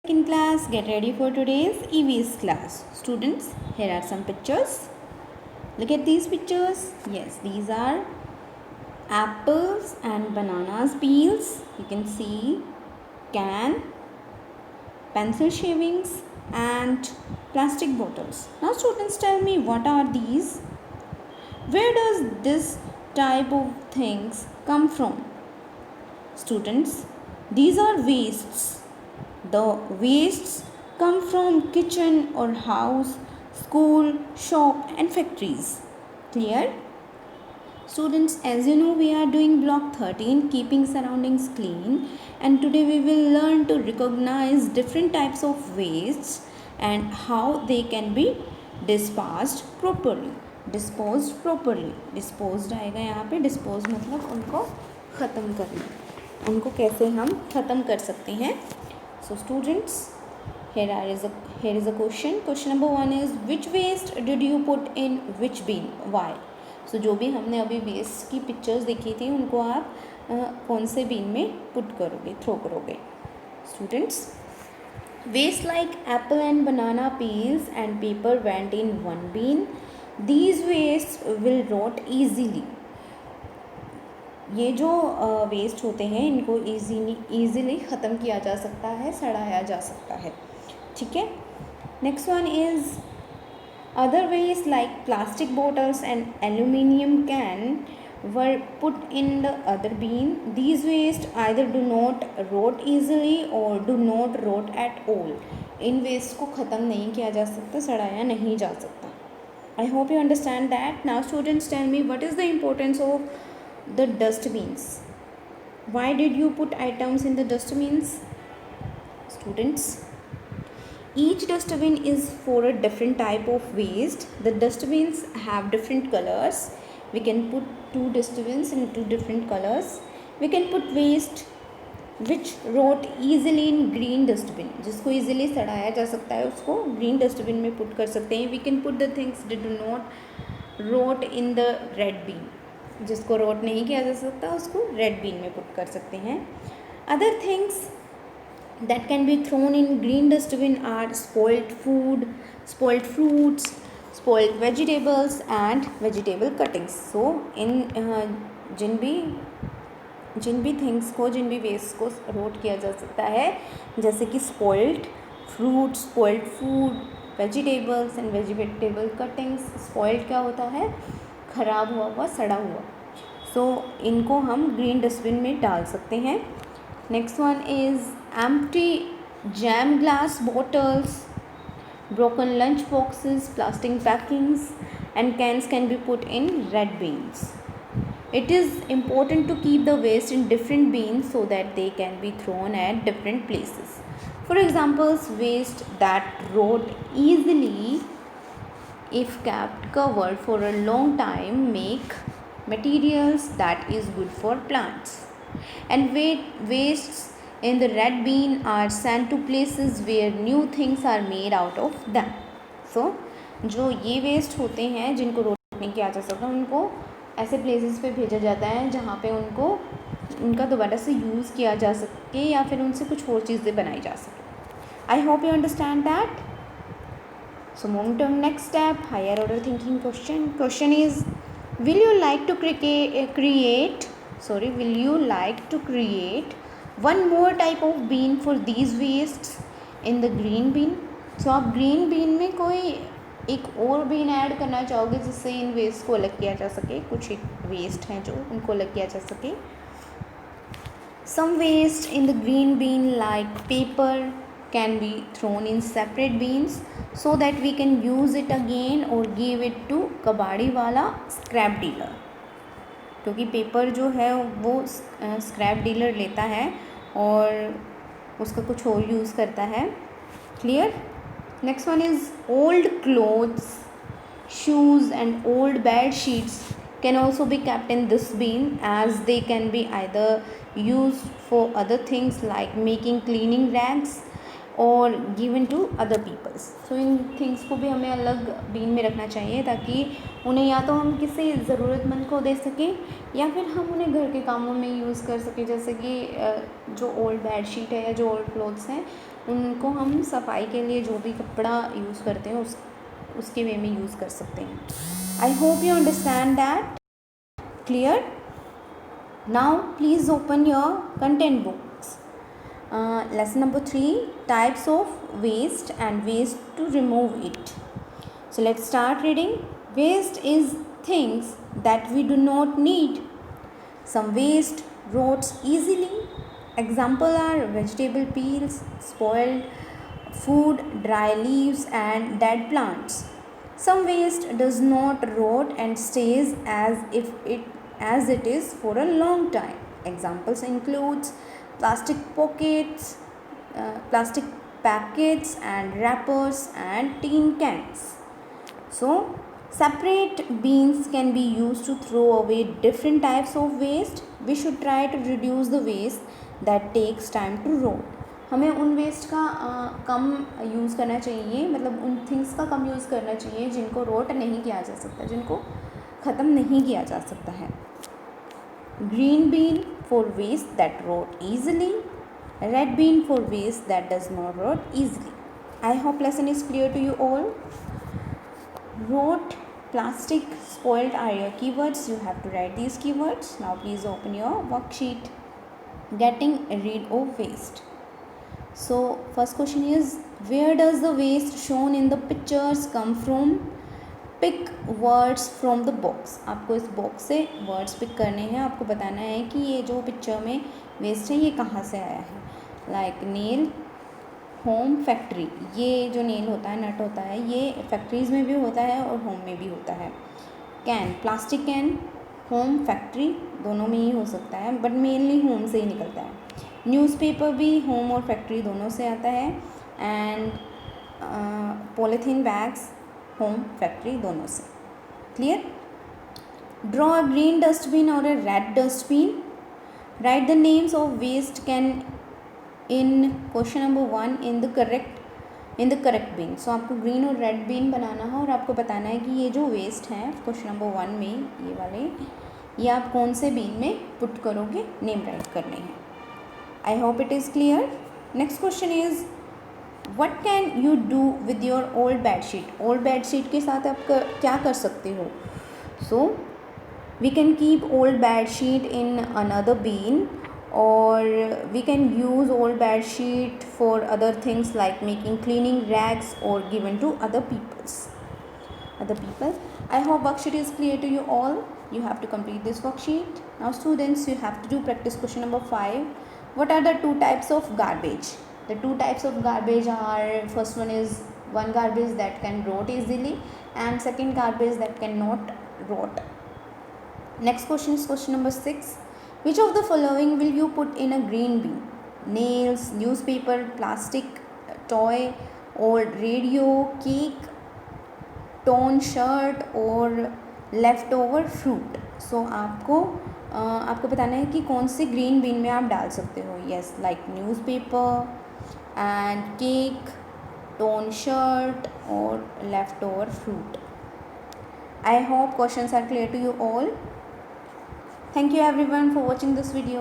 In class, get ready for today's EVS class. Students, here are some pictures. Look at these pictures. Yes, these are apples and bananas peels. You can see can, pencil shavings and plastic bottles. Now students, tell me, what are these? Where does this type of things come from? Students, these are wastes. The wastes come from kitchen or house, school, shop and factories. Clear? Students, as you know, we are doing block 13, keeping surroundings clean, and today we will learn to recognize different types of wastes and how they can be disposed properly. Disposed आएगा यहाँ पे. Dispose मतलब उनको ख़त्म करना, उनको कैसे हम ख़त्म कर सकते हैं. So students, here is a question. Question number 1 is, which waste did you put in which bin? Why? So जो भी हमने अभी वेस्ट की पिक्चर्स देखी थी उनको आप कौन से बीन में पुट करोगे, थ्रो करोगे. Students, waste like apple and banana peels and paper went in one bin. These wastes will rot easily. ये जो वेस्ट होते हैं इनको ईज़िली ख़त्म किया जा सकता है, सड़ाया जा सकता है. ठीक है. Next one is other waste like plastic bottles and aluminium can were put in the other bin. These waste either do not rot easily और do not rot at all. इन वेस्ट को ख़त्म नहीं किया जा सकता, सड़ाया नहीं जा सकता. I hope you understand that. Now students, tell me, what is the importance of the dustbins? Why did you put items in the dustbins? Students, each dustbin is for a different type of waste. The dustbins have different colors. We can put two dustbins in two different colors. We can put waste which rot easily in green dustbin. जिसको easily सड़ाया जा सकता है उसको green dustbin में put कर सकते हैं. We can put the things that do not rot in the red bin. जिसको रोट नहीं किया जा सकता उसको रेड बीन में पुट कर सकते हैं. Other things that can be thrown in green dustbin are spoiled food, spoiled fruits, spoiled vegetables and vegetable cuttings. So इन जिन भी थिंग्स को, जिन भी वेस्ट को रोट किया जा सकता है, जैसे कि spoiled fruits, spoiled food, vegetables and vegetable cuttings. Spoiled क्या होता है? ख़राब हुआ, सड़ा हुआ. सो इनको हम ग्रीन डस्टबिन में डाल सकते हैं. Next one is empty jam glass bottles, broken lunch boxes, plastic packings and cans can be put in red bins. It is important to keep the waste in different bins so that they can be thrown at different places. For examples, waste that rot easily if kept covered for a long time make materials that is good for plants. And wastes in the red bin are sent to places where new things are made out of them. So जो ये waste होते हैं जिनको road नहीं किया जा सकता उनको ऐसे प्लेसेस पे भेजा जाता है जहाँ पे उनका दोबारा से यूज़ किया जा सके या फिर उनसे कुछ और चीज़ें बनाई जा सके. आई hope you understand that. So moving to next step, higher order thinking question. Question is, will you like to create one more type of bin for these wastes in the green bin? So आप green bin में कोई एक और been add करना चाहोगे जिससे इन waste को अलग किया जा सके. कुछ एक वेस्ट हैं जो उनको अलग किया जा सके. Some waste in the green bin like paper can be thrown in separate bins so that we can use it again or give it to कबाड़ी वाला स्क्रैप डीलर. क्योंकि पेपर जो है वो स्क्रैप डीलर लेता है और उसका कुछ और यूज़ करता है. Clear. Next one is old clothes, shoes and old bed sheets can also be kept in this bin as they can be either used for other things like making cleaning rags और given to other peoples. So in things को भी हमें अलग been में रखना चाहिए ताकि उन्हें या तो हम किसी ज़रूरतमंद को दे सकें या फिर हम उन्हें घर के कामों में यूज़ कर सकें. जैसे कि जो ओल्ड बेड शीट है या जो ओल्ड क्लोथ्स हैं उनको हम सफाई के लिए जो भी कपड़ा यूज़ करते हैं उसके वे में यूज़ कर सकते हैं. I hope you understand that. Clear. Now please open your content books. Lesson number 3, types of waste and ways to remove it. So let's start reading. Waste is things that we do not need. Some waste rots easily. Example are vegetable peels, spoiled food, dry leaves and dead plants. Some waste does not rot and stays as it is for a long time. Examples includes plastic pockets, plastic packets and wrappers and tin cans. So separate bins can be used to throw away different types of waste. We should try to reduce the waste that takes time to rot. हमें उन waste का कम use करना चाहिए, मतलब उन things का कम use करना चाहिए जिनको रोट नहीं किया जा सकता, जिनको ख़त्म नहीं किया जा सकता है. Green bin for waste that rot easily, red bin for waste that does not rot easily. I hope lesson is clear to you all. Rot, plastic, spoiled are your keywords. You have to write these keywords. Now please open your worksheet. Getting rid of waste. So first question is, where does the waste shown in the pictures come from? Pick words from the box. आपको इस box से words pick करने हैं. आपको बताना है कि ये जो पिक्चर में वेस्ट है ये कहाँ से आया है. Like nail, home, factory. ये जो नेल होता है, नट होता है, ये फैक्ट्रीज़ में भी होता है और होम में भी होता है. Can, plastic can, home, factory दोनों में ही हो सकता है, बट मेनली होम से ही निकलता है. न्यूज़पेपर भी होम और फैक्ट्री दोनों से आता है. And polythene bags home, factory दोनों से. Clear. Draw a green dustbin और a red dustbin. Write the names of waste can in question number 1 in the correct bin. So आपको ग्रीन और रेड बीन बनाना है और आपको बताना है कि ये जो वेस्ट हैं क्वेश्चन नंबर 1 में ये वाले, ये आप कौन से बीन में पुट करोगे, नेम राइट करने हैं. I hope it is clear. Next question is, what can you do with your old bedsheet. Old bedsheet के साथ आप क्या कर सकते हो. So we can keep old bedsheet in another bin, or we can use old bed sheet for other things like making cleaning rags or given to other people. I hope worksheet is clear to you all. You have to complete this worksheet. Now students, you have to do practice question number 5. What are the two types of garbage? The two types of garbage are, first one is one garbage that can rot easily and second garbage that cannot rot. Next question is question number 6. Which of the following will you put in a green bin? Nails, newspaper, plastic toy, old radio, cake, torn shirt और leftover fruit. So आपको बताना है कि कौन से green बिन में आप डाल सकते हो. Yes, like newspaper and cake, torn shirt और leftover fruit. I hope questions are clear to you all. Thank you everyone for watching this video.